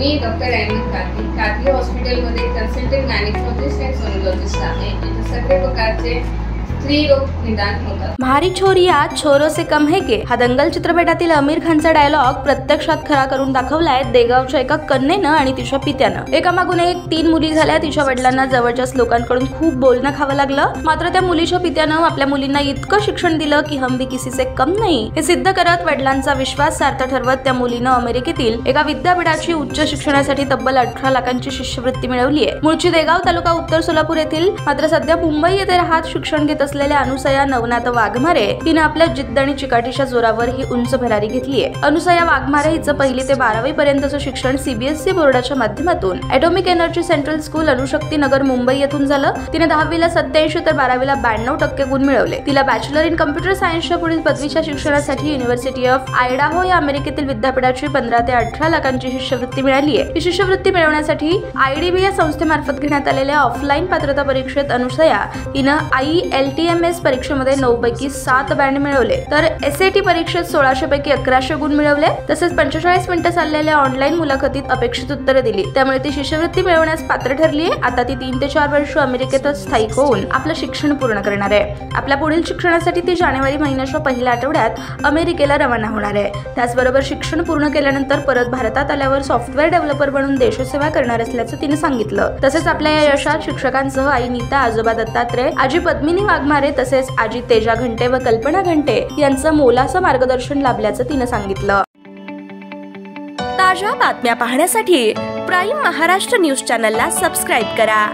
मी doctor Ahmad कातली हॉस्पिटलमध्ये consultant gynaecologist आणि sonologist आहे। इथे सगळे प्रकारचे स्त्री रोग निदान होतात। म्हारी छोरिया छोरो से कम है के हा दंगल चित्रपटातील आमिर खानचा डायलॉग प्रत्यक्षात खरा करून दाखवलाय देगावच्या एका कन्येनं आणि तिच्या पित्यानं। एकामागून एक 3 मुली झाल्या। तिच्या वडिलांना जवळच्याच लोकांकडून खूप बोलणं खावं लागलं, मात्र त्या मुलीच्या पित्यानं आपल्या मुलींना इतकं शिक्षण दिलं की हम भी किसी से कम नाही हे सिद्ध करत वडिलांचा विश्वास सार्थ ठरवत त्या मुलीनं अमेरिकेतील एका विद्यापीठाची उच्च शिक्षणासाठी तब्बल 18 लाखांची शिष्यवृत्ती मिळवली आहे। मूळची देगाव तालुका उत्तर सोलापूर येथील, मात्र सध्या मुंबई येथे राहत शिक्षण घेत असलेल्या अनुसया नवनाथ वाघमारे हिने आपल्या जिद्द आणि चिकाटीच्या जोरावर ही उंच भरारी घेतली आहे। अनुसया वाघमारे हिचं 1ली ते 12वी पर्यंतचं शिक्षण सीबीएसई बोर्डाच्या माध्यमातून ॲटॉमिक एनर्जी सेंट्रल स्कूल अणुशक्ती नगर मुंबई येथून झालं। तिने 10वीला 87 तर 12वीला 92% गुण मिळवले। तिला बॅचलर इन कम्प्युटर सायन्सच्या पुढील पदवीच्या शिक्षणासाठी युनिव्हर्सिटी ऑफ आयडाहो या अमेरिकेतील विद्यापीठाची 15 ते 18 लाखांची शिष्यवृत्ती मिळाली आहे। ही शिष्यवृत्ती मिळवण्यासाठी IDB या संस्थेमार्फत घेण्यात आलेल्या ऑफलाईन पात्रता परीक्षेत अनुसया हिनं IELTS परीक्षेमध्ये 9 पैकी 7 बँड मिळवले, तर SAT परीक्षेत 1600 पैकी 1100 गुण मिळवले। तसेच 45 मिनिटं चाललेल्या ऑनलाईन मुलाखतीत अपेक्षित उत्तरे दिली, त्यामुळे ती शिष्यवृत्ती मिळवण्यास पात्र ठरली आहे। आता ती 3 ते 4 वर्ष अमेरिकेतच स्थायिक होऊन आपलं शिक्षण पूर्ण करणार आहे। आपल्या पुढील शिक्षणासाठी ती जानेवारी महिन्याच्या पहिल्या आठवड्यात अमेरिकेला रवाना होणार आहे। त्याचबरोबर शिक्षण पूर्ण केल्यानंतर परत भारतात आल्यावर सॉफ्टवेअर डेव्हलपर बनून देशसेवा करणार असल्याचं तिने सांगितलं। तसेच आपल्या या यशात शिक्षकांसह आई नीता, आजोबा दत्तात्रय, आजी पद्मिनी वाघमारे तसेच आजी तेजा घंटे व कल्पना घंटे यांचं मोलाचं मार्गदर्शन लाभल्याचं तिने सांगितलं। ताज्या बातम्या पाहण्यासाठी प्राईम महाराष्ट्र न्यूज चॅनलला सबस्क्राईब करा।